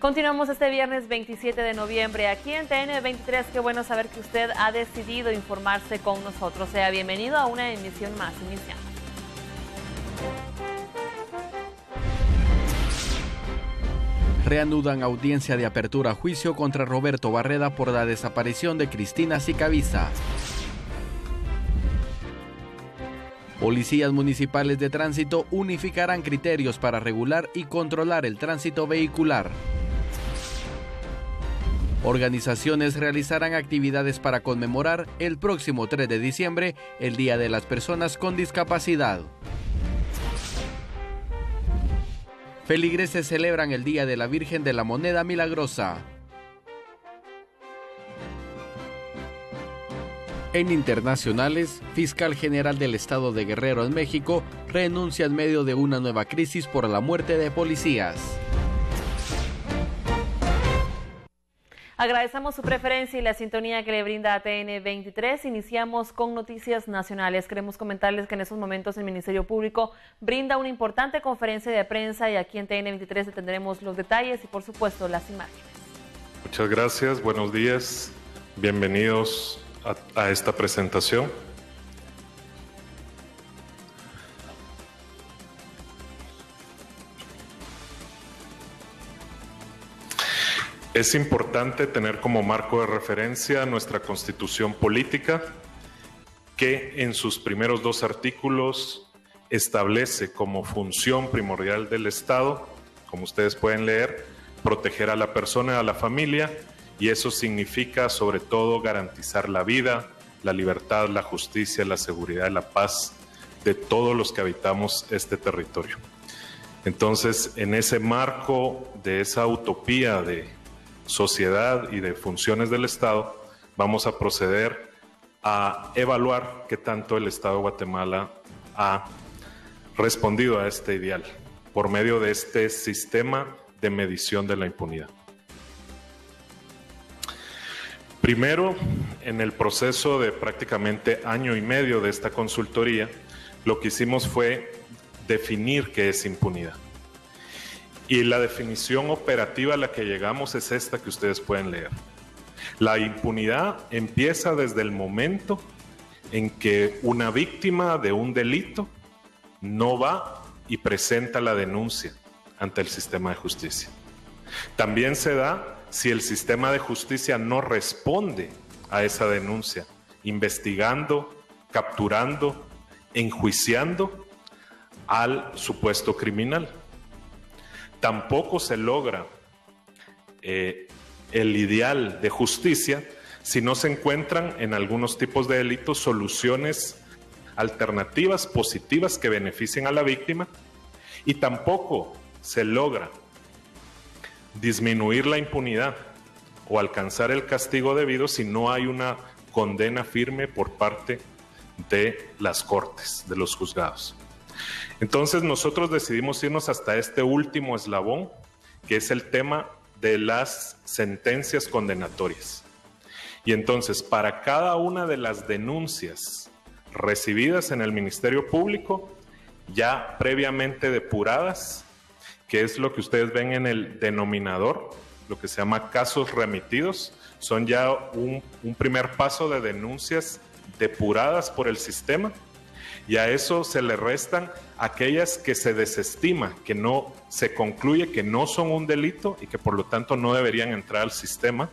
Continuamos este viernes 27 de noviembre aquí en TN23. Qué bueno saber que usted ha decidido informarse con nosotros. Sea bienvenido a una emisión más. Iniciamos. Reanudan audiencia de apertura a juicio contra Roberto Barreda por la desaparición de Cristina Sicavisa. Policías municipales de tránsito unificarán criterios para regular y controlar el tránsito vehicular. Organizaciones realizarán actividades para conmemorar el próximo 3 de diciembre, el Día de las Personas con Discapacidad. Feligreses celebran el Día de la Virgen de la Moneda Milagrosa. En internacionales, fiscal general del estado de Guerrero en México renuncia en medio de una nueva crisis por la muerte de policías. Agradecemos su preferencia y la sintonía que le brinda a TN23. Iniciamos con noticias nacionales. Queremos comentarles que en estos momentos el Ministerio Público brinda una importante conferencia de prensa y aquí en TN23 tendremos los detalles y por supuesto las imágenes. Muchas gracias, buenos días, bienvenidos a esta presentación. Es importante tener como marco de referencia nuestra Constitución Política, que en sus primeros 2 artículos establece como función primordial del Estado, como ustedes pueden leer, proteger a la persona y a la familia, y eso significa sobre todo garantizar la vida, la libertad, la justicia, la seguridad y la paz de todos los que habitamos este territorio. Entonces, en ese marco de esa utopía de sociedad y de funciones del Estado, vamos a proceder a evaluar qué tanto el Estado de Guatemala ha respondido a este ideal por medio de este sistema de medición de la impunidad. Primero, en el proceso de prácticamente año y medio de esta consultoría, lo que hicimos fue definir qué es impunidad. Y la definición operativa a la que llegamos es esta que ustedes pueden leer. La impunidad empieza desde el momento en que una víctima de un delito no va y presenta la denuncia ante el sistema de justicia. También se da si el sistema de justicia no responde a esa denuncia, investigando, capturando, enjuiciando al supuesto criminal. Tampoco se logra el ideal de justicia si no se encuentran en algunos tipos de delitos soluciones alternativas, positivas, que beneficien a la víctima, y tampoco se logra disminuir la impunidad o alcanzar el castigo debido si no hay una condena firme por parte de las cortes, de los juzgados. Entonces nosotros decidimos irnos hasta este último eslabón, que es el tema de las sentencias condenatorias. Y entonces, para cada una de las denuncias recibidas en el Ministerio Público, ya previamente depuradas, que es lo que ustedes ven en el denominador, lo que se llama casos remitidos, son ya un primer paso de denuncias depuradas por el sistema, y a eso se le restan aquellas que se desestima, que no se concluye que no son un delito y que por lo tanto no deberían entrar al sistema.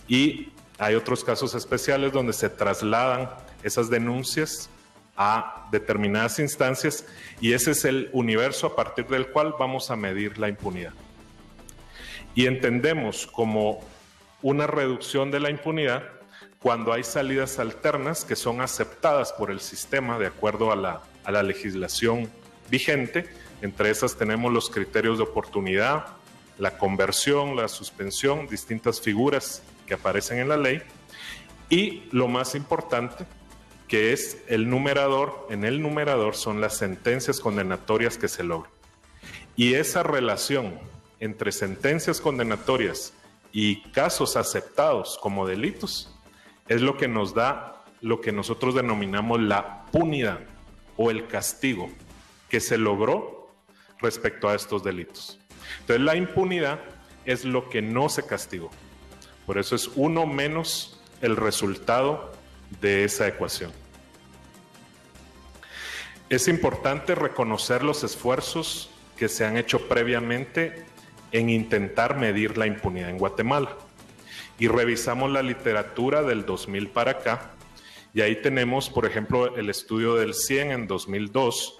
Y hay otros casos especiales donde se trasladan esas denuncias a determinadas instancias, y ese es el universo a partir del cual vamos a medir la impunidad. Y entendemos como una reducción de la impunidad cuando hay salidas alternas que son aceptadas por el sistema de acuerdo a la legislación vigente. Entre esas tenemos los criterios de oportunidad, la conversión, la suspensión, distintas figuras que aparecen en la ley, y lo más importante, que es el numerador. En el numerador son las sentencias condenatorias que se logran. Y esa relación entre sentencias condenatorias y casos aceptados como delitos es lo que nos da lo que nosotros denominamos la punidad o el castigo que se logró respecto a estos delitos. Entonces, la impunidad es lo que no se castigó. Por eso es 1 menos el resultado de esa ecuación. Es importante reconocer los esfuerzos que se han hecho previamente en intentar medir la impunidad en Guatemala. Y revisamos la literatura del 2000 para acá, y ahí tenemos, por ejemplo, el estudio del CIEN en 2002,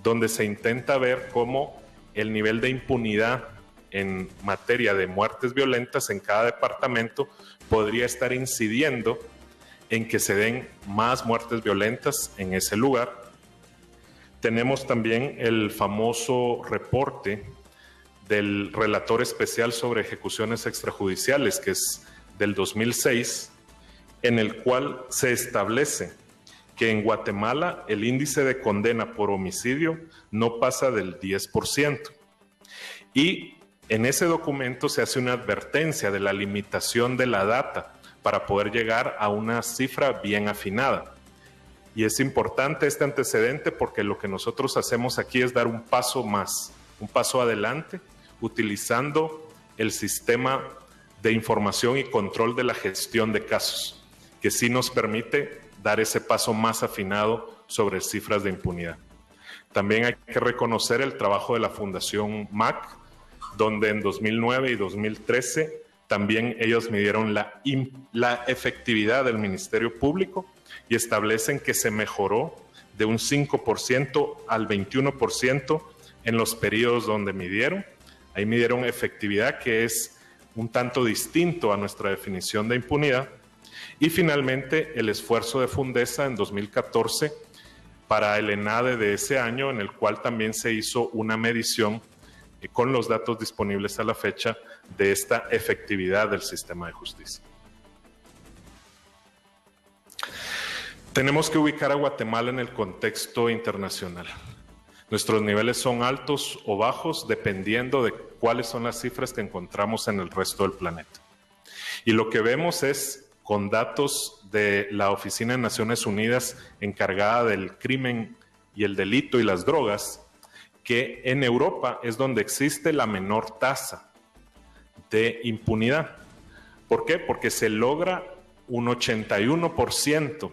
donde se intenta ver cómo el nivel de impunidad en materia de muertes violentas en cada departamento podría estar incidiendo en que se den más muertes violentas en ese lugar. Tenemos también el famoso reporte del relator especial sobre ejecuciones extrajudiciales, que es del 2006, en el cual se establece que en Guatemala el índice de condena por homicidio no pasa del 10%. Y en ese documento se hace una advertencia de la limitación de la data para poder llegar a una cifra bien afinada. Y es importante este antecedente porque lo que nosotros hacemos aquí es dar un paso más, un paso adelante, utilizando el sistema de información y control de la gestión de casos, que sí nos permite dar ese paso más afinado sobre cifras de impunidad. También hay que reconocer el trabajo de la Fundación MAC, donde en 2009 y 2013 también ellos midieron la efectividad del Ministerio Público y establecen que se mejoró de un 5% al 21% en los periodos donde midieron. Ahí midieron efectividad, que es un tanto distinto a nuestra definición de impunidad. Y finalmente el esfuerzo de Fundesa en 2014 para el ENADE de ese año, en el cual también se hizo una medición con los datos disponibles a la fecha de esta efectividad del sistema de justicia. Tenemos que ubicar a Guatemala en el contexto internacional. Nuestros niveles son altos o bajos dependiendo de cuáles son las cifras que encontramos en el resto del planeta. Y lo que vemos es, con datos de la Oficina de Naciones Unidas encargada del crimen y el delito y las drogas, que en Europa es donde existe la menor tasa de impunidad. ¿Por qué? Porque se logra un 81%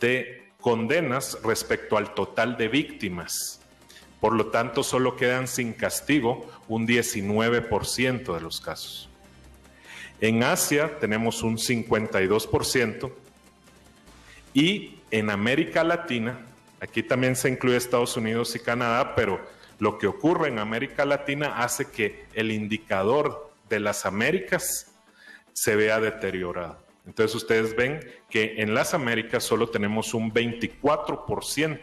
de condenas respecto al total de víctimas. Por lo tanto, solo quedan sin castigo un 19% de los casos. En Asia tenemos un 52% y en América Latina, aquí también se incluye Estados Unidos y Canadá, pero lo que ocurre en América Latina hace que el indicador de las Américas se vea deteriorado. Entonces ustedes ven que en las Américas solo tenemos un 24%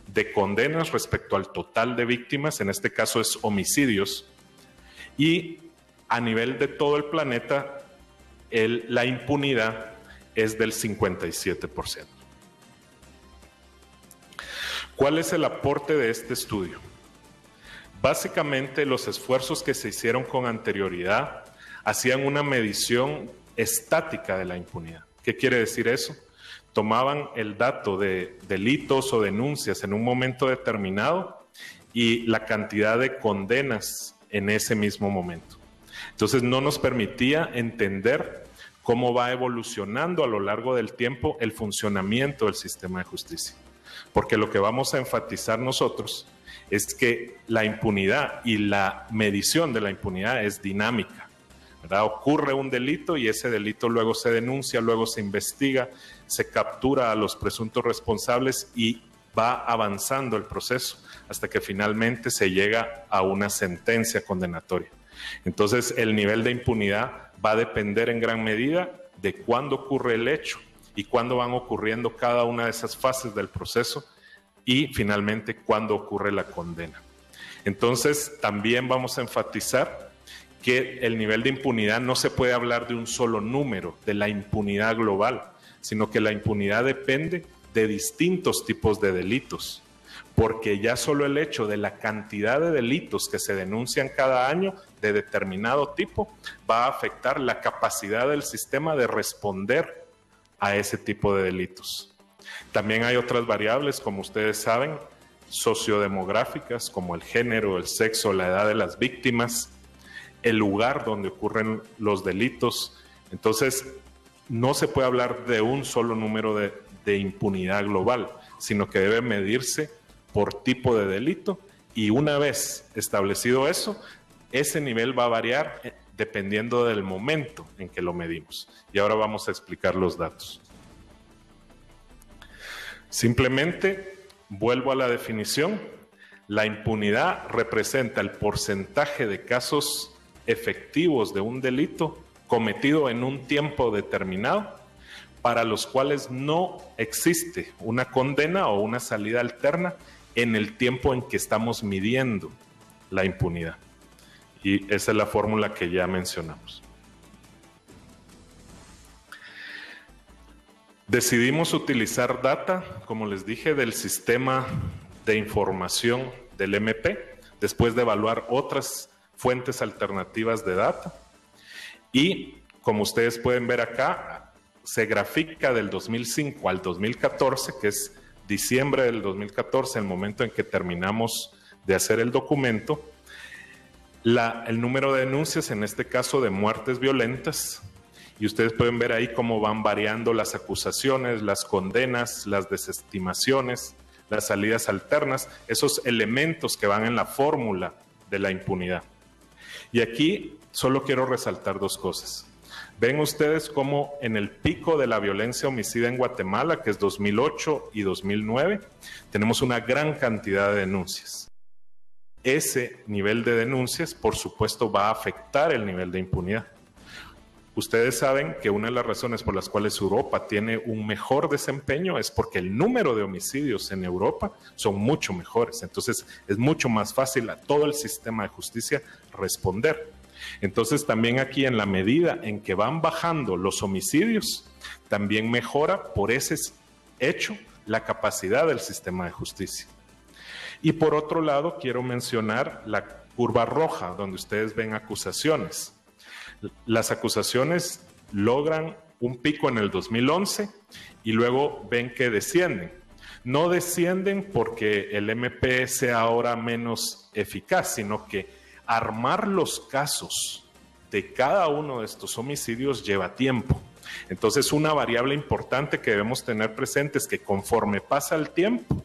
de condenas respecto al total de víctimas, en este caso es homicidios, y a nivel de todo el planeta la impunidad es del 57%. ¿Cuál es el aporte de este estudio? Básicamente los esfuerzos que se hicieron con anterioridad hacían una medición estática de la impunidad. ¿Qué quiere decir eso? Tomaban el dato de delitos o denuncias en un momento determinado y la cantidad de condenas en ese mismo momento. Entonces no nos permitía entender cómo va evolucionando a lo largo del tiempo el funcionamiento del sistema de justicia. Porque lo que vamos a enfatizar nosotros es que la impunidad y la medición de la impunidad es dinámica, ¿verdad? Ocurre un delito y ese delito luego se denuncia, luego se investiga, se captura a los presuntos responsables y va avanzando el proceso hasta que finalmente se llega a una sentencia condenatoria. Entonces, el nivel de impunidad va a depender en gran medida de cuándo ocurre el hecho y cuándo van ocurriendo cada una de esas fases del proceso y finalmente cuándo ocurre la condena. Entonces, también vamos a enfatizar que el nivel de impunidad no se puede hablar de un solo número, de la impunidad global, sino que la impunidad depende de distintos tipos de delitos, porque ya solo el hecho de la cantidad de delitos que se denuncian cada año de determinado tipo va a afectar la capacidad del sistema de responder a ese tipo de delitos. También hay otras variables, como ustedes saben, sociodemográficas, como el género, el sexo, la edad de las víctimas, el lugar donde ocurren los delitos. Entonces, no se puede hablar de un solo número de impunidad global, sino que debe medirse por tipo de delito, y una vez establecido eso, ese nivel va a variar dependiendo del momento en que lo medimos. Y ahora vamos a explicar los datos. Simplemente vuelvo a la definición. La impunidad representa el porcentaje de casos efectivos de un delito cometido en un tiempo determinado para los cuales no existe una condena o una salida alterna en el tiempo en que estamos midiendo la impunidad. Y esa es la fórmula que ya mencionamos. Decidimos utilizar data, como les dije, del sistema de información del MP, después de evaluar otras fuentes alternativas de data. Y como ustedes pueden ver acá, se grafica del 2005 al 2014, que es diciembre del 2014, el momento en que terminamos de hacer el documento, el número de denuncias, en este caso de muertes violentas, y ustedes pueden ver ahí cómo van variando las acusaciones, las condenas, las desestimaciones, las salidas alternas, esos elementos que van en la fórmula de la impunidad. Y aquí solo quiero resaltar dos cosas. Ven ustedes cómo en el pico de la violencia homicida en Guatemala, que es 2008 y 2009, tenemos una gran cantidad de denuncias. Ese nivel de denuncias, por supuesto, va a afectar el nivel de impunidad. Ustedes saben que una de las razones por las cuales Europa tiene un mejor desempeño es porque el número de homicidios en Europa son mucho mejores. Entonces, es mucho más fácil a todo el sistema de justicia responder. Entonces, también aquí, en la medida en que van bajando los homicidios, también mejora por ese hecho la capacidad del sistema de justicia. Y por otro lado, quiero mencionar la curva roja, donde ustedes ven acusaciones. Las acusaciones logran un pico en el 2011 y luego ven que descienden. No descienden porque el MP sea ahora menos eficaz, sino que armar los casos de cada uno de estos homicidios lleva tiempo. Entonces, una variable importante que debemos tener presente es que conforme pasa el tiempo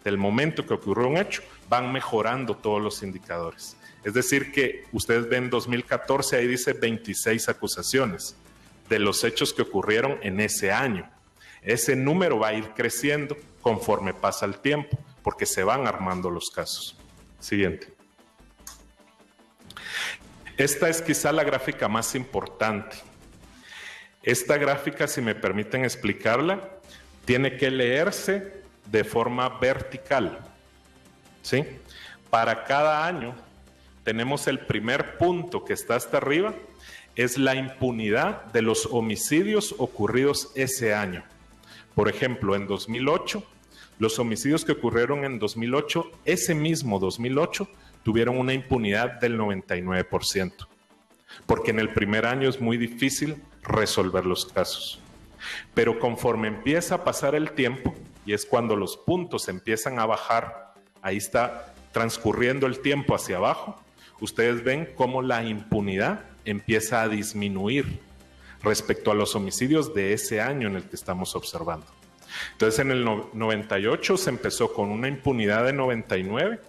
del momento que ocurrió un hecho, van mejorando todos los indicadores. Es decir que ustedes ven 2014, ahí dice 26 acusaciones de los hechos que ocurrieron en ese año. Ese número va a ir creciendo conforme pasa el tiempo, porque se van armando los casos. Siguiente. Esta es quizá la gráfica más importante. Esta gráfica, si me permiten explicarla, tiene que leerse de forma vertical, ¿sí? Para cada año tenemos el primer punto que está hasta arriba, es la impunidad de los homicidios ocurridos ese año. Por ejemplo, en 2008, los homicidios que ocurrieron en 2008, ese mismo 2008, tuvieron una impunidad del 99%, porque en el primer año es muy difícil resolver los casos. Pero conforme empieza a pasar el tiempo, y es cuando los puntos empiezan a bajar, ahí está transcurriendo el tiempo hacia abajo, ustedes ven cómo la impunidad empieza a disminuir respecto a los homicidios de ese año en el que estamos observando. Entonces, en el 98 se empezó con una impunidad de 99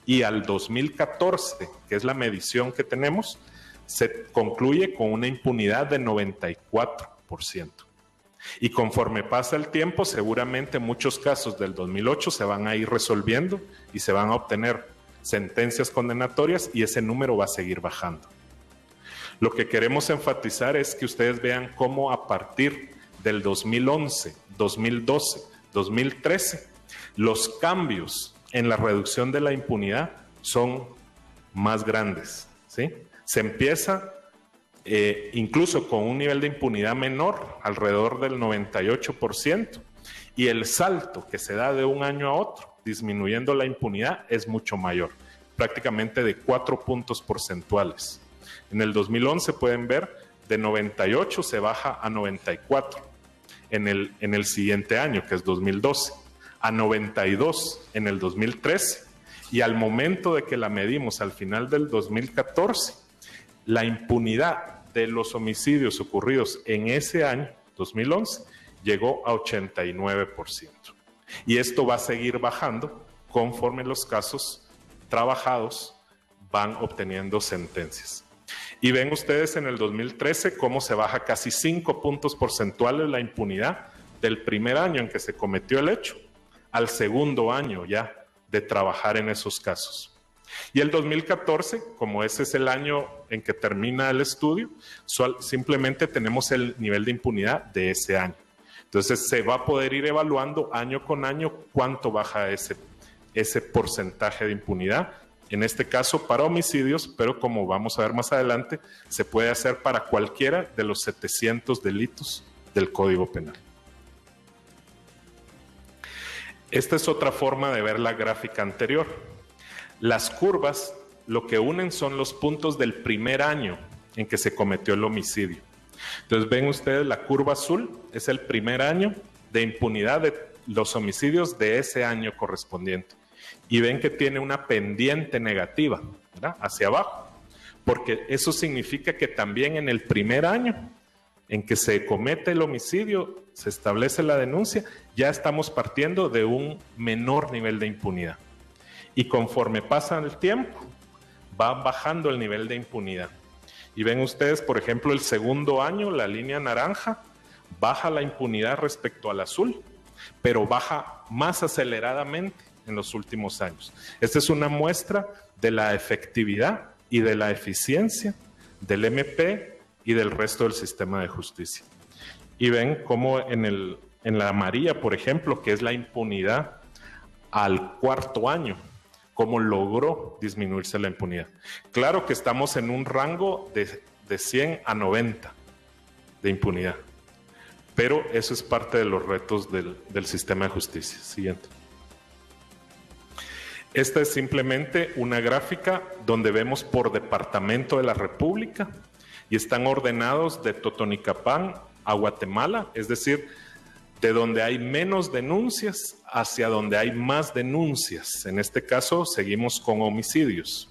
y al 2014, que es la medición que tenemos, se concluye con una impunidad de 94%. Y conforme pasa el tiempo, seguramente muchos casos del 2008 se van a ir resolviendo y se van a obtener sentencias condenatorias y ese número va a seguir bajando. Lo que queremos enfatizar es que ustedes vean cómo a partir del 2011, 2012, 2013, los cambios en la reducción de la impunidad son más grandes, ¿sí? Se empieza incluso con un nivel de impunidad menor, alrededor del 98%, y el salto que se da de un año a otro, disminuyendo la impunidad, es mucho mayor, prácticamente de 4 puntos porcentuales. En el 2011 pueden ver, de 98 se baja a 94 en el siguiente año, que es 2012, a 92 en el 2013, y al momento de que la medimos al final del 2014, la impunidad de los homicidios ocurridos en ese año, 2011, llegó a 89%. Y esto va a seguir bajando conforme los casos trabajados van obteniendo sentencias. Y ven ustedes en el 2013 cómo se baja casi 5 puntos porcentuales la impunidad del primer año en que se cometió el hecho al segundo año ya de trabajar en esos casos. Y el 2014, como ese es el año en que termina el estudio, simplemente tenemos el nivel de impunidad de ese año. Entonces se va a poder ir evaluando año con año cuánto baja ese porcentaje de impunidad. En este caso para homicidios, pero como vamos a ver más adelante, se puede hacer para cualquiera de los 700 delitos del Código Penal. Esta es otra forma de ver la gráfica anterior. Las curvas lo que unen son los puntos del primer año en que se cometió el homicidio. Entonces ven ustedes la curva azul, es el primer año de impunidad de los homicidios de ese año correspondiente. Y ven que tiene una pendiente negativa, ¿verdad?, hacia abajo, porque eso significa que también en el primer año en que se comete el homicidio, se establece la denuncia, ya estamos partiendo de un menor nivel de impunidad. Y conforme pasa el tiempo, va bajando el nivel de impunidad. Y ven ustedes, por ejemplo, el segundo año, la línea naranja, baja la impunidad respecto al azul, pero baja más aceleradamente en los últimos años. Esta es una muestra de la efectividad y de la eficiencia del MP y del resto del sistema de justicia. Y ven cómo en la amarilla, por ejemplo, que es la impunidad al cuarto año, cómo logró disminuirse la impunidad. Claro que estamos en un rango de 100 a 90 de impunidad, pero eso es parte de los retos del sistema de justicia. Siguiente. Esta es simplemente una gráfica donde vemos por departamento de la República y están ordenados de Totonicapán a Guatemala, es decir, de donde hay menos denuncias hacia donde hay más denuncias. En este caso seguimos con homicidios.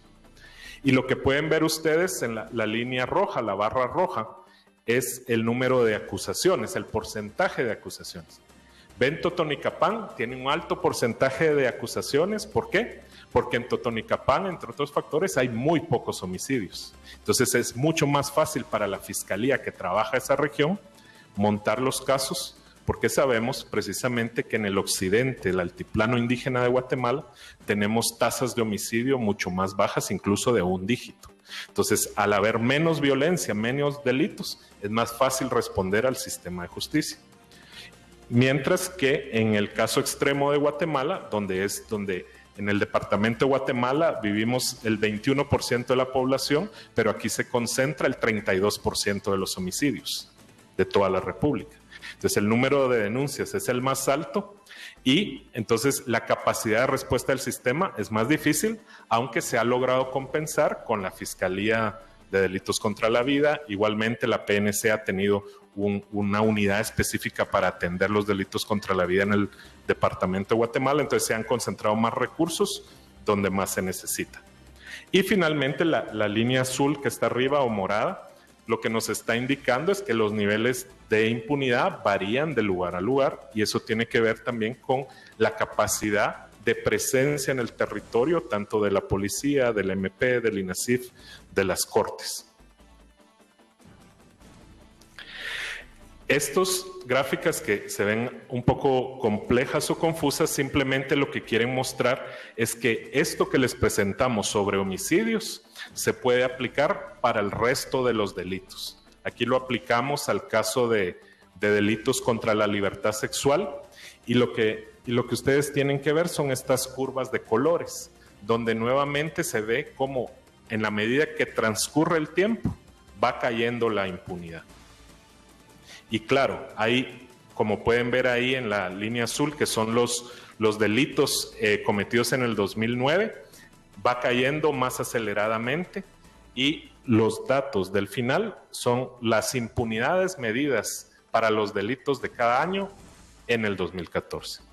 Y lo que pueden ver ustedes en la línea roja, la barra roja, es el número de acusaciones, el porcentaje de acusaciones. Ven, Totonicapán tiene un alto porcentaje de acusaciones. ¿Por qué? Porque en Totonicapán, entre otros factores, hay muy pocos homicidios. Entonces es mucho más fácil para la fiscalía que trabaja esa región montar los casos, porque sabemos precisamente que en el occidente, el altiplano indígena de Guatemala, tenemos tasas de homicidio mucho más bajas, incluso de un dígito. Entonces, al haber menos violencia, menos delitos, es más fácil responder al sistema de justicia. Mientras que en el caso extremo de Guatemala, donde en el departamento de Guatemala vivimos el 21% de la población, pero aquí se concentra el 32% de los homicidios de toda la República. Entonces el número de denuncias es el más alto y entonces la capacidad de respuesta del sistema es más difícil, aunque se ha logrado compensar con la Fiscalía de Delitos contra la Vida. Igualmente la PNC ha tenido una unidad específica para atender los delitos contra la vida en el departamento de Guatemala, entonces se han concentrado más recursos donde más se necesita. Y finalmente la línea azul que está arriba o morada, lo que nos está indicando es que los niveles de impunidad varían de lugar a lugar y eso tiene que ver también con la capacidad de presencia en el territorio, tanto de la policía, del MP, del INASIF, de las cortes. Estas gráficas que se ven un poco complejas o confusas, simplemente lo que quieren mostrar es que esto que les presentamos sobre homicidios se puede aplicar para el resto de los delitos. Aquí lo aplicamos al caso de delitos contra la libertad sexual y lo que ustedes tienen que ver son estas curvas de colores, donde nuevamente se ve cómo en la medida que transcurre el tiempo va cayendo la impunidad. Y claro, ahí, como pueden ver ahí en la línea azul, que son los delitos cometidos en el 2009, va cayendo más aceleradamente y los datos del final son las impunidades medidas para los delitos de cada año en el 2014.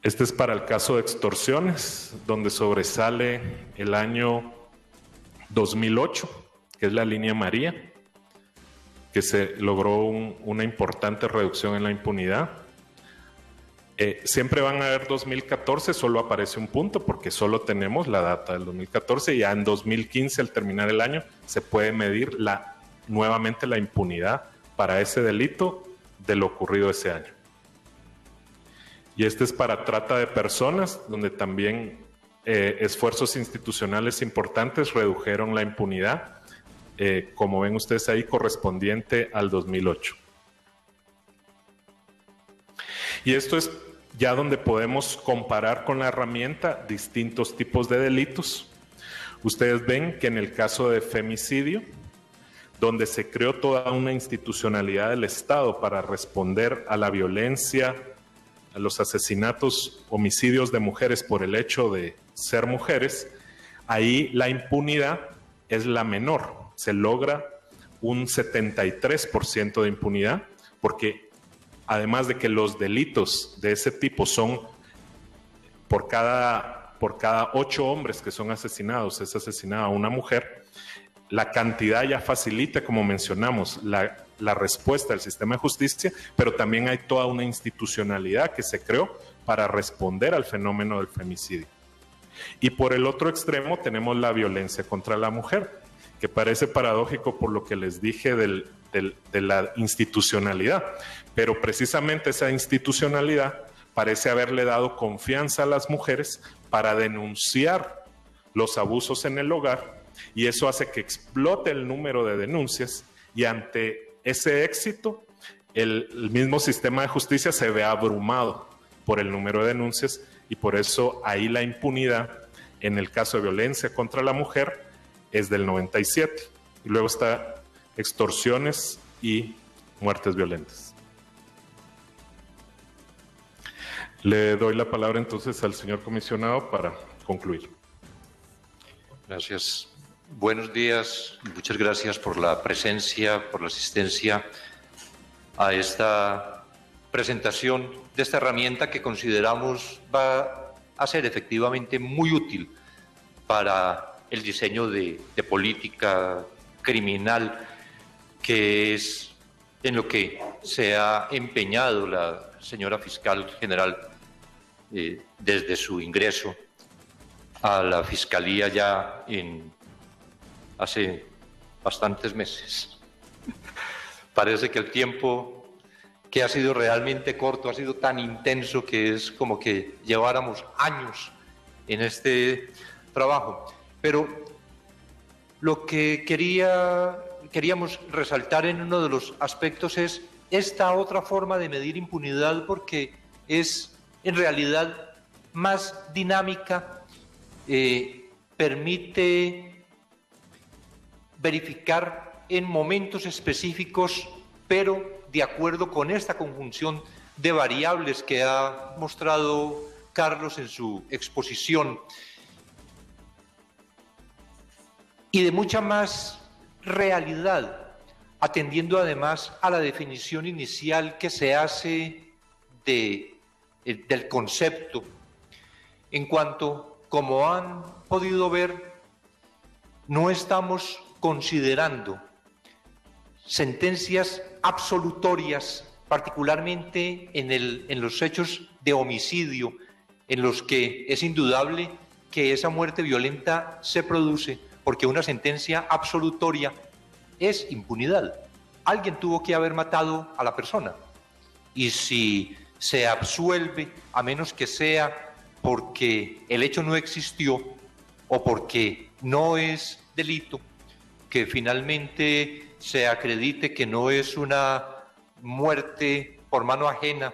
Este es para el caso de extorsiones, donde sobresale el año 2008, que es la línea María, que se logró una importante reducción en la impunidad. Siempre van a haber 2014, solo aparece un punto porque solo tenemos la data del 2014 y ya en 2015, al terminar el año, se puede medir nuevamente la impunidad para ese delito de lo ocurrido ese año. Y este es para trata de personas, donde también esfuerzos institucionales importantes redujeron la impunidad, como ven ustedes ahí, correspondiente al 2008. Y esto es ya donde podemos comparar con la herramienta distintos tipos de delitos. Ustedes ven que en el caso de femicidio, donde se creó toda una institucionalidad del Estado para responder a la violencia, a los asesinatos, homicidios de mujeres por el hecho de ser mujeres, ahí la impunidad es la menor. Se logra un 73% de impunidad, porque además de que los delitos de ese tipo son por cada 8 hombres que son asesinados, es asesinada una mujer, la cantidad ya facilita, como mencionamos, la respuesta del sistema de justicia, pero también hay toda una institucionalidad que se creó para responder al fenómeno del femicidio. Y por el otro extremo tenemos la violencia contra la mujer, que parece paradójico por lo que les dije de la institucionalidad, pero precisamente esa institucionalidad parece haberle dado confianza a las mujeres para denunciar los abusos en el hogar, y eso hace que explote el número de denuncias, y ante ese éxito el mismo sistema de justicia se ve abrumado por el número de denuncias, y por eso ahí la impunidad en el caso de violencia contra la mujer es del 97%, y luego está extorsiones y muertes violentas. Le doy la palabra entonces al señor comisionado para concluir. Gracias. Buenos días, muchas gracias por la presencia, por la asistencia a esta presentación de esta herramienta que consideramos va a ser efectivamente muy útil para el diseño de política criminal, que es en lo que se ha empeñado la señora fiscal general desde su ingreso a la Fiscalía ya hace bastantes meses. Parece que el tiempo, que ha sido realmente corto, ha sido tan intenso que es como que lleváramos años en este trabajo. Pero lo que queríamos resaltar en uno de los aspectos es esta otra forma de medir impunidad, porque es en realidad más dinámica, permite verificar en momentos específicos, pero de acuerdo con esta conjunción de variables que ha mostrado Carlos en su exposición, y de mucha más realidad, atendiendo además a la definición inicial que se hace del concepto, en cuanto, como han podido ver, no estamos considerando sentencias absolutorias, particularmente en los hechos de homicidio, en los que es indudable que esa muerte violenta se produce, porque una sentencia absolutoria es impunidad. Alguien tuvo que haber matado a la persona, y si se absuelve, a menos que sea porque el hecho no existió o porque no es delito, que finalmente se acredite que no es una muerte por mano ajena,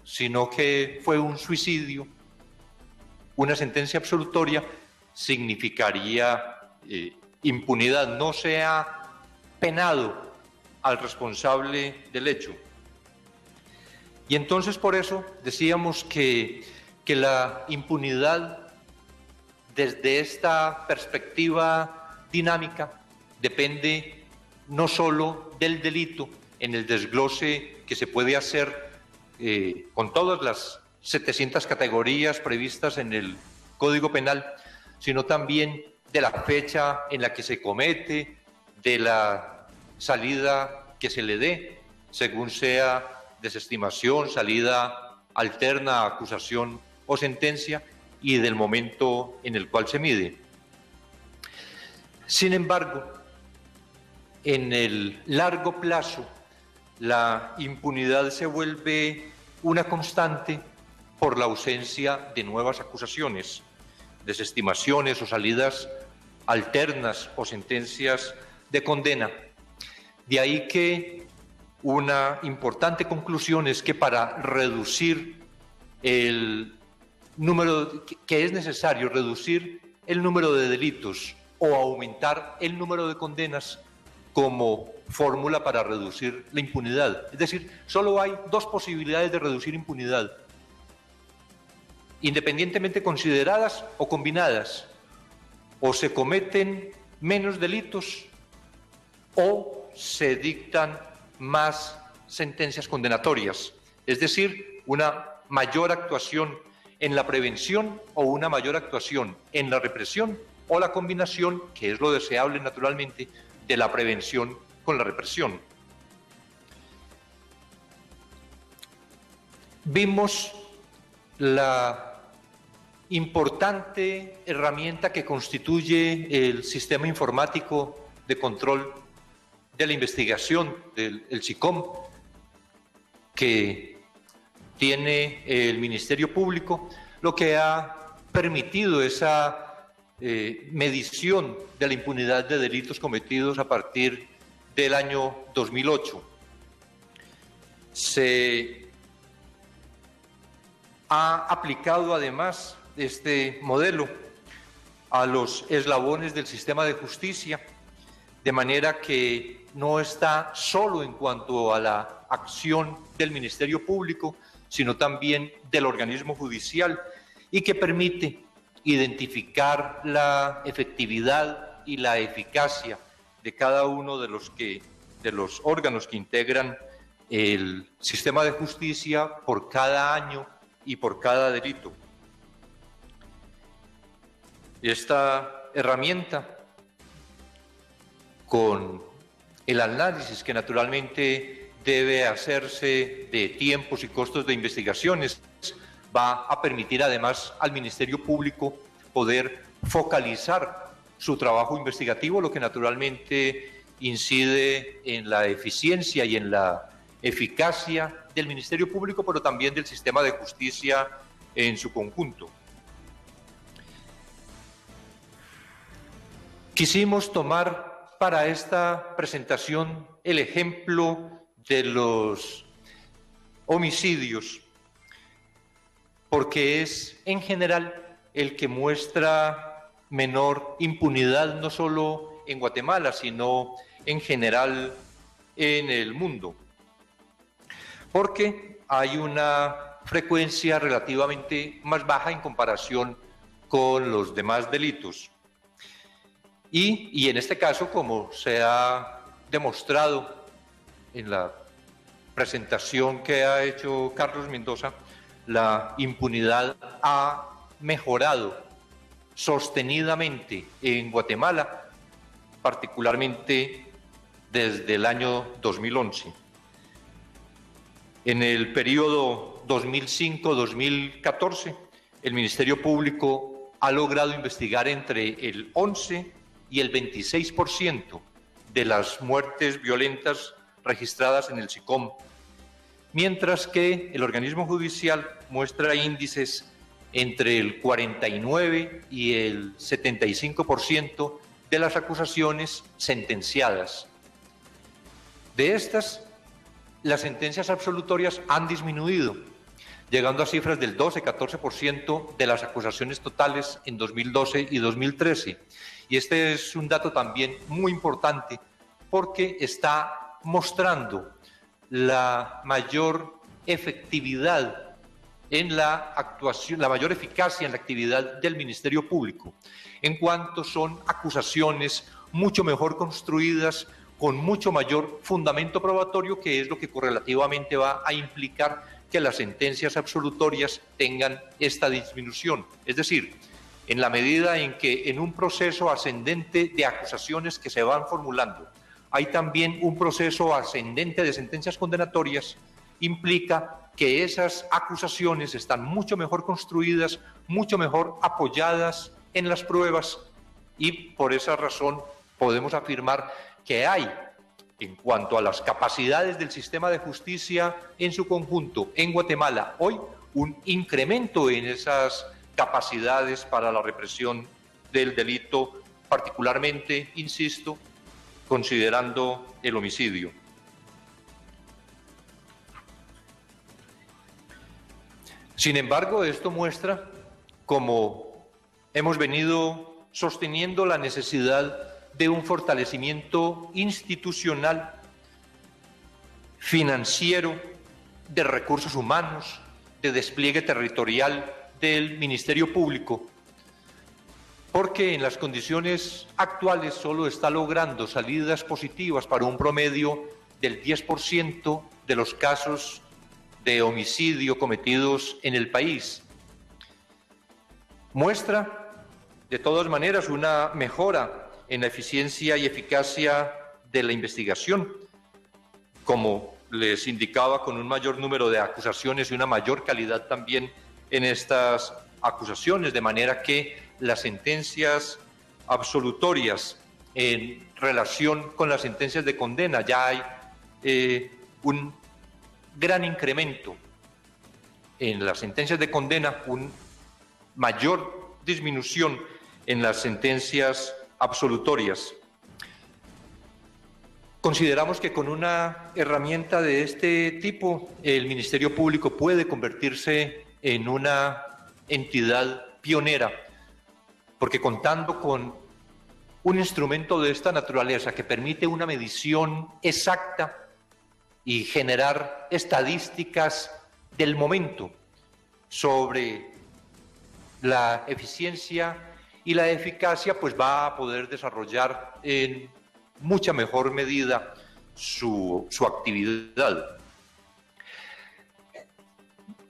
sino que fue un suicidio, una sentencia absolutoria significaría impunidad, no se ha penado al responsable del hecho. Y entonces por eso decíamos que la impunidad desde esta perspectiva dinámica depende no solo del delito en el desglose que se puede hacer con todas las 700 categorías previstas en el Código Penal, sino también de la fecha en la que se comete, de la salida que se le dé, según sea desestimación, salida alterna, acusación o sentencia, y del momento en el cual se mide. Sin embargo, en el largo plazo, la impunidad se vuelve una constante por la ausencia de nuevas acusaciones, desestimaciones o salidas alternas o sentencias de condena. De ahí que una importante conclusión es que para reducir el número, que es necesario reducir el número de delitos o aumentar el número de condenas como fórmula para reducir la impunidad. Es decir, solo hay dos posibilidades de reducir impunidad, independientemente consideradas o combinadas. O se cometen menos delitos o se dictan más sentencias condenatorias. Es decir, una mayor actuación en la prevención o una mayor actuación en la represión, o la combinación, que es lo deseable naturalmente, de la prevención con la represión. Vimos la importante herramienta que constituye el sistema informático de control de la investigación del SICOM, que tiene el Ministerio Público, lo que ha permitido esa medición de la impunidad de delitos cometidos a partir del año 2008. Se ha aplicado además este modelo a los eslabones del sistema de justicia, de manera que no está solo en cuanto a la acción del Ministerio Público, sino también del organismo judicial, y que permite identificar la efectividad y la eficacia de cada uno de los órganos que integran el sistema de justicia por cada año y por cada delito. Esta herramienta, con el análisis que naturalmente debe hacerse de tiempos y costos de investigaciones, va a permitir además al Ministerio Público poder focalizar su trabajo investigativo, lo que naturalmente incide en la eficiencia y en la eficacia del Ministerio Público, pero también del sistema de justicia en su conjunto. Quisimos tomar para esta presentación el ejemplo de los homicidios, porque es en general el que muestra menor impunidad, no solo en Guatemala, sino en general en el mundo, porque hay una frecuencia relativamente más baja en comparación con los demás delitos. Y en este caso, como se ha demostrado en la presentación que ha hecho Carlos Mendoza, la impunidad ha mejorado sostenidamente en Guatemala, particularmente desde el año 2011. En el periodo 2005-2014, el Ministerio Público ha logrado investigar entre el 11 y el 26% de las muertes violentas registradas en el SICOM, mientras que el organismo judicial muestra índices entre el 49 y el 75% de las acusaciones sentenciadas. De estas, las sentencias absolutorias han disminuido, llegando a cifras del 12-14% de las acusaciones totales en 2012 y 2013. Y este es un dato también muy importante porque está mostrando la mayor efectividad en la actuación, la mayor eficacia en la actividad del Ministerio Público, en cuanto son acusaciones mucho mejor construidas, con mucho mayor fundamento probatorio, que es lo que correlativamente va a implicar que las sentencias absolutorias tengan esta disminución. Es decir, en la medida en que en un proceso ascendente de acusaciones que se van formulando hay también un proceso ascendente de sentencias condenatorias, implica que esas acusaciones están mucho mejor construidas, mucho mejor apoyadas en las pruebas, y por esa razón podemos afirmar que hay, en cuanto a las capacidades del sistema de justicia en su conjunto en Guatemala, hoy un incremento en esas capacidades para la represión del delito, particularmente, insisto, considerando el homicidio. Sin embargo, esto muestra, como hemos venido sosteniendo, la necesidad de un fortalecimiento institucional, financiero, de recursos humanos, de despliegue territorial del Ministerio Público, porque en las condiciones actuales solo está logrando salidas positivas para un promedio del 10% de los casos de homicidio cometidos en el país. Muestra, de todas maneras, una mejora en la eficiencia y eficacia de la investigación, como les indicaba, con un mayor número de acusaciones y una mayor calidad también en estas acusaciones, de manera que las sentencias absolutorias en relación con las sentencias de condena ya hay un gran incremento en las sentencias de condena, una mayor disminución en las sentencias absolutorias. Consideramos que con una herramienta de este tipo el Ministerio Público puede convertirse en una entidad pionera, porque contando con un instrumento de esta naturaleza que permite una medición exacta y generar estadísticas del momento sobre la eficiencia y la eficacia, pues va a poder desarrollar en mucha mejor medida su actividad.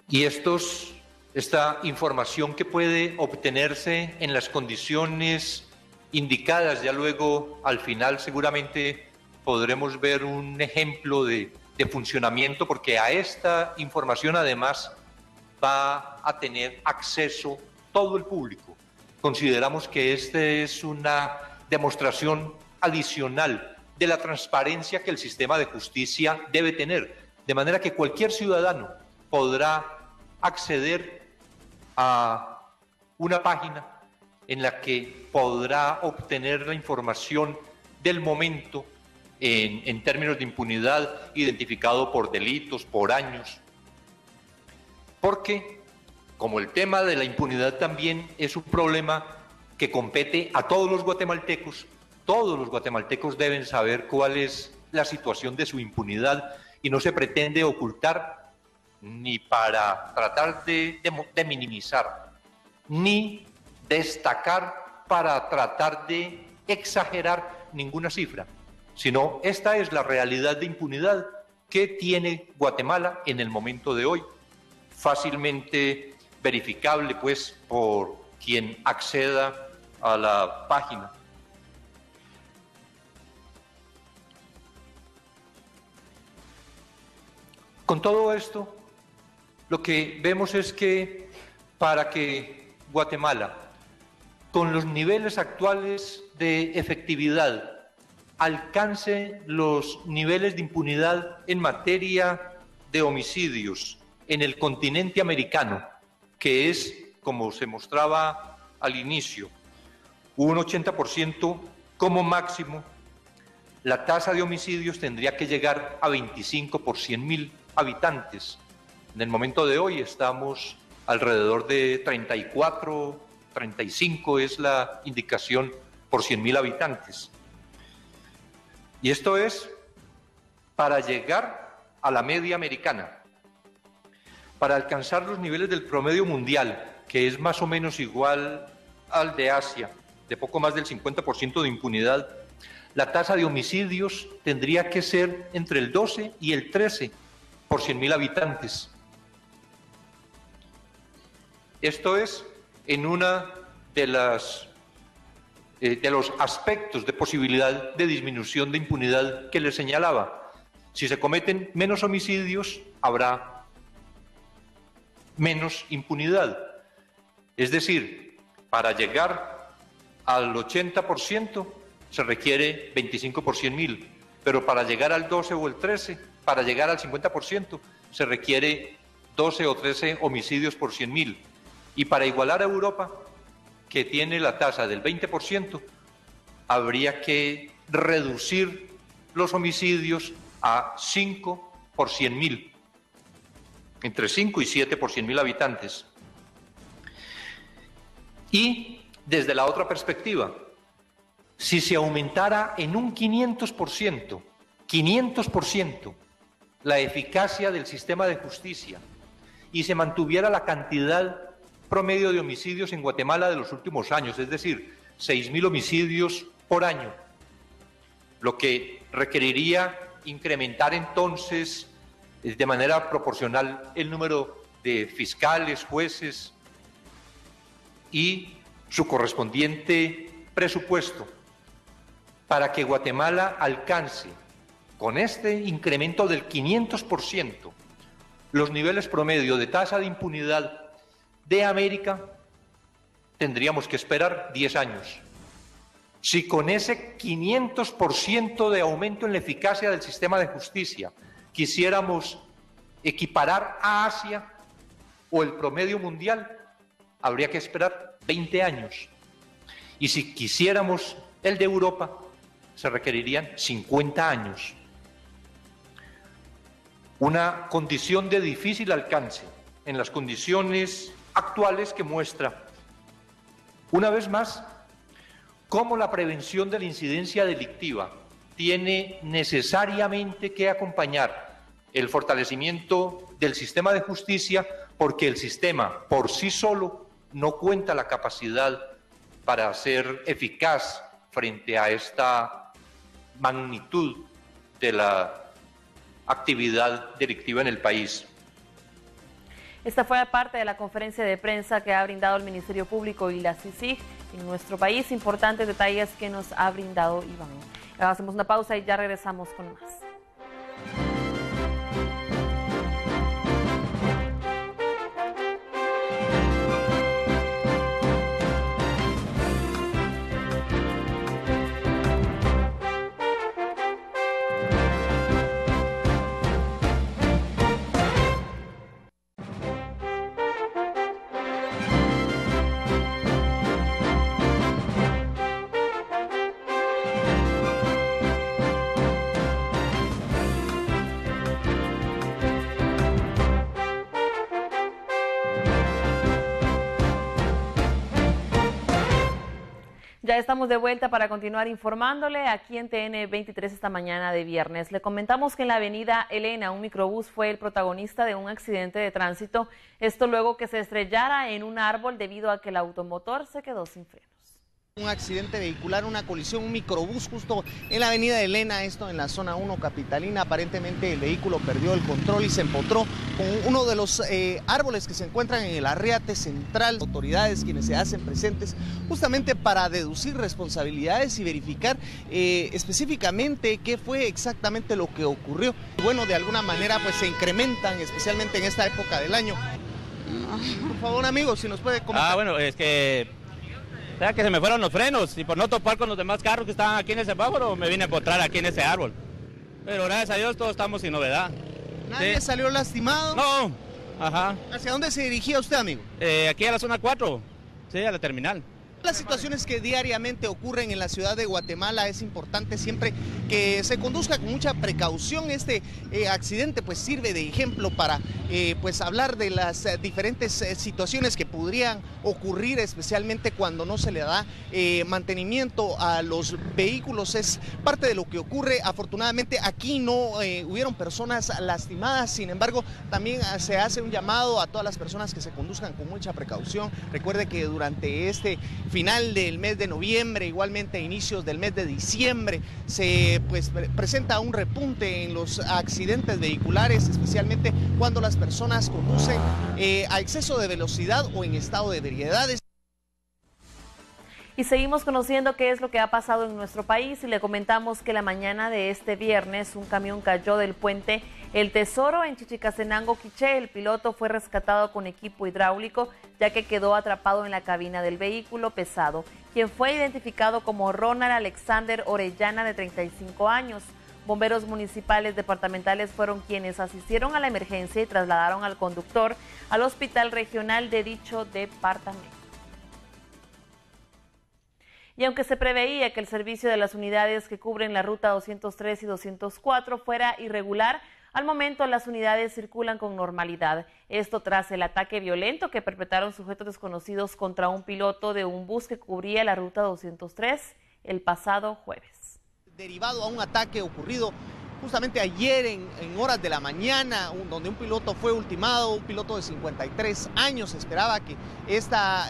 Y esta información que puede obtenerse en las condiciones indicadas, ya luego al final seguramente podremos ver un ejemplo de funcionamiento, porque a esta información además va a tener acceso todo el público. Consideramos que esta es una demostración adicional de la transparencia que el sistema de justicia debe tener, de manera que cualquier ciudadano podrá acceder a una página en la que podrá obtener la información del momento en términos de impunidad, identificado por delitos, por años, porque como el tema de la impunidad también es un problema que compete a todos los guatemaltecos deben saber cuál es la situación de su impunidad, y no se pretende ocultar ni para tratar de minimizar, ni destacar para tratar de exagerar ninguna cifra, sino esta es la realidad de impunidad que tiene Guatemala en el momento de hoy, fácilmente verificable pues por quien acceda a la página. Con todo esto, lo que vemos es que para que Guatemala, con los niveles actuales de efectividad, alcance los niveles de impunidad en materia de homicidios en el continente americano, que es, como se mostraba al inicio, un 80% como máximo, la tasa de homicidios tendría que llegar a 25 por 100.000 habitantes. En el momento de hoy estamos alrededor de 34, 35 es la indicación por 100.000 habitantes. Y esto es para llegar a la media americana, para alcanzar los niveles del promedio mundial, que es más o menos igual al de Asia, de poco más del 50% de impunidad. La tasa de homicidios tendría que ser entre el 12 y el 13 por 100.000 habitantes. Esto es en una de los aspectos de posibilidad de disminución de impunidad que les señalaba. Si se cometen menos homicidios, habrá menos impunidad. Es decir, para llegar al 80% se requiere 25 por 100.000, pero para llegar al 12 o el 13, para llegar al 50%, se requiere 12 o 13 homicidios por 100.000. Y para igualar a Europa, que tiene la tasa del 20%, habría que reducir los homicidios a 5 por 100.000, entre 5 y 7 por 100.000 habitantes. Y desde la otra perspectiva, si se aumentara en un 500%, la eficacia del sistema de justicia y se mantuviera la cantidad promedio de homicidios en Guatemala de los últimos años, es decir, 6.000 homicidios por año, lo que requeriría incrementar entonces de manera proporcional el número de fiscales, jueces y su correspondiente presupuesto para que Guatemala alcance con este incremento del 500% los niveles promedio de tasa de impunidad de América, tendríamos que esperar 10 años. Si con ese 500% de aumento en la eficacia del sistema de justicia quisiéramos equiparar a Asia o el promedio mundial, habría que esperar 20 años. Y si quisiéramos el de Europa, se requerirían 50 años. Una condición de difícil alcance en las condiciones actuales que muestra, una vez más, cómo la prevención de la incidencia delictiva tiene necesariamente que acompañar el fortalecimiento del sistema de justicia, porque el sistema por sí solo no cuenta la capacidad para ser eficaz frente a esta magnitud de la actividad delictiva en el país. Esta fue parte de la conferencia de prensa que ha brindado el Ministerio Público y la CICIG en nuestro país. Importantes detalles que nos ha brindado Iván. Hacemos una pausa y ya regresamos con más. Ya estamos de vuelta para continuar informándole aquí en TN 23 esta mañana de viernes. Le comentamos que en la avenida Elena un microbús fue el protagonista de un accidente de tránsito. Esto luego que se estrellara en un árbol debido a que el automotor se quedó sin frenos. Un accidente vehicular, una colisión, un microbús justo en la avenida Elena, esto en la zona 1 capitalina. Aparentemente el vehículo perdió el control y se empotró con uno de los árboles que se encuentran en el Arriate Central. Autoridades quienes se hacen presentes justamente para deducir responsabilidades y verificar específicamente qué fue exactamente lo que ocurrió. Bueno, de alguna manera pues se incrementan, especialmente en esta época del año. Por favor, amigo, si nos puede comentar. Bueno, es que se me fueron los frenos y por no topar con los demás carros que estaban aquí en el semáforo me vine a encontrar aquí en ese árbol. Pero gracias a Dios todos estamos sin novedad. ¿Nadie salió lastimado? No, ajá. ¿Hacia dónde se dirigía usted, amigo? Aquí a la zona 4, sí, a la terminal. Las situaciones que diariamente ocurren en la ciudad de Guatemala, es importante siempre que se conduzca con mucha precaución. Este accidente pues sirve de ejemplo para pues hablar de las diferentes situaciones que podrían ocurrir, especialmente cuando no se le da mantenimiento a los vehículos. Es parte de lo que ocurre. Afortunadamente aquí no hubieron personas lastimadas, sin embargo también se hace un llamado a todas las personas que se conduzcan con mucha precaución. Recuerde que durante este final del mes de noviembre, igualmente a inicios del mes de diciembre, se presenta un repunte en los accidentes vehiculares, especialmente cuando las personas conducen a exceso de velocidad o en estado de ebriedad. Y seguimos conociendo qué es lo que ha pasado en nuestro país y le comentamos que la mañana de este viernes un camión cayó del puente El Tesoro en Chichicastenango, Quiché. El piloto fue rescatado con equipo hidráulico ya que quedó atrapado en la cabina del vehículo pesado, quien fue identificado como Ronald Alexander Orellana, de 35 años. Bomberos municipales departamentales fueron quienes asistieron a la emergencia y trasladaron al conductor al hospital regional de dicho departamento. Y aunque se preveía que el servicio de las unidades que cubren la ruta 203 y 204 fuera irregular, al momento las unidades circulan con normalidad. Esto tras el ataque violento que perpetraron sujetos desconocidos contra un piloto de un bus que cubría la ruta 203 el pasado jueves. Derivado a un ataque ocurrido justamente ayer en horas de la mañana, donde un piloto fue ultimado, un piloto de 53 años. Esperaba que esta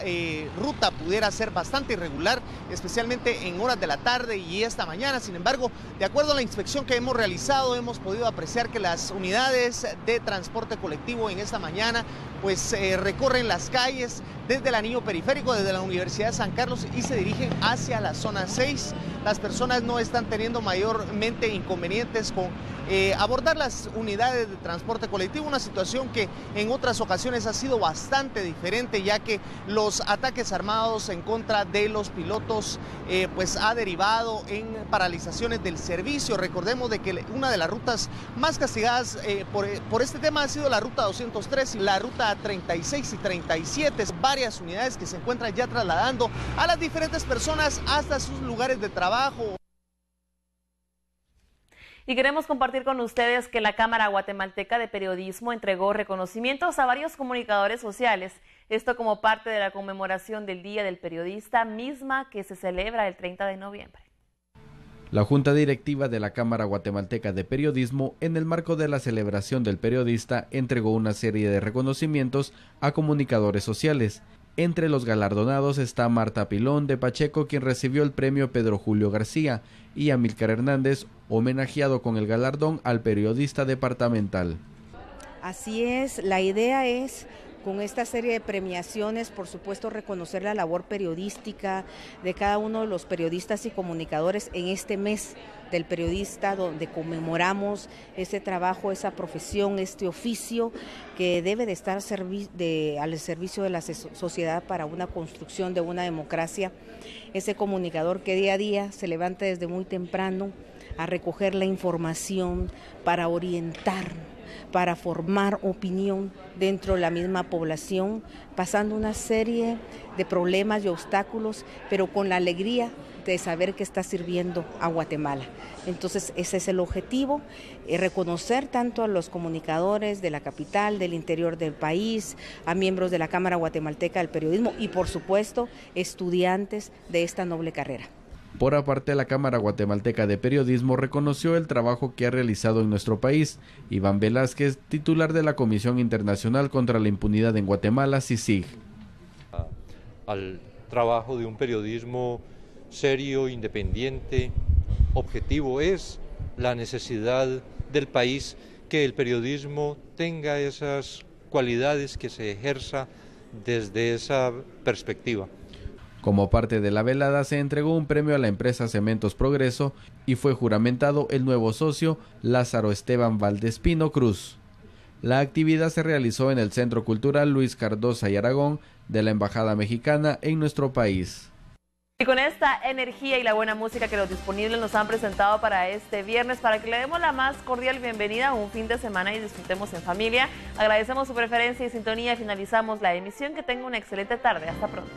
ruta pudiera ser bastante irregular, especialmente en horas de la tarde y esta mañana. Sin embargo, de acuerdo a la inspección que hemos realizado, hemos podido apreciar que las unidades de transporte colectivo en esta mañana pues recorren las calles desde el anillo periférico, desde la Universidad de San Carlos, y se dirigen hacia la zona 6. Las personas no están teniendo mayormente inconvenientes con abordar las unidades de transporte colectivo, una situación que en otras ocasiones ha sido bastante diferente, ya que los ataques armados en contra de los pilotos pues ha derivado en paralizaciones del servicio. Recordemos de que una de las rutas más castigadas por este tema ha sido la ruta 203 y la ruta 36 y 37, varias unidades que se encuentran ya trasladando a las diferentes personas hasta sus lugares de trabajo. Y queremos compartir con ustedes que la Cámara Guatemalteca de Periodismo entregó reconocimientos a varios comunicadores sociales, esto como parte de la conmemoración del Día del Periodista, misma que se celebra el 30 de noviembre. La Junta Directiva de la Cámara Guatemalteca de Periodismo, en el marco de la celebración del periodista, entregó una serie de reconocimientos a comunicadores sociales. Entre los galardonados está Marta Pilón de Pacheco, quien recibió el premio Pedro Julio García, y Amílcar Hernández, homenajeado con el galardón al periodista departamental. Así es, la idea es, con esta serie de premiaciones, por supuesto, reconocer la labor periodística de cada uno de los periodistas y comunicadores en este mes del periodista, donde conmemoramos ese trabajo, esa profesión, este oficio que debe de estar al servicio de la sociedad para una construcción de una democracia. Ese comunicador que día a día se levanta desde muy temprano a recoger la información para orientar, para formar opinión dentro de la misma población, pasando una serie de problemas y obstáculos, pero con la alegría de saber que está sirviendo a Guatemala. Entonces ese es el objetivo, reconocer tanto a los comunicadores de la capital, del interior del país, a miembros de la Cámara Guatemalteca del Periodismo y por supuesto estudiantes de esta noble carrera. Por aparte, la Cámara Guatemalteca de Periodismo reconoció el trabajo que ha realizado en nuestro país. Iván Velázquez, titular de la Comisión Internacional contra la Impunidad en Guatemala, CICIG. Al trabajo de un periodismo serio, independiente, objetivo, es la necesidad del país que el periodismo tenga esas cualidades, que se ejerza desde esa perspectiva. Como parte de la velada se entregó un premio a la empresa Cementos Progreso y fue juramentado el nuevo socio Lázaro Esteban Valdespino Cruz. La actividad se realizó en el Centro Cultural Luis Cardosa y Aragón de la Embajada Mexicana en nuestro país. Y con esta energía y la buena música que los disponibles nos han presentado para este viernes, para que le demos la más cordial bienvenida a un fin de semana y disfrutemos en familia, agradecemos su preferencia y sintonía y finalizamos la emisión. Que tenga una excelente tarde. Hasta pronto.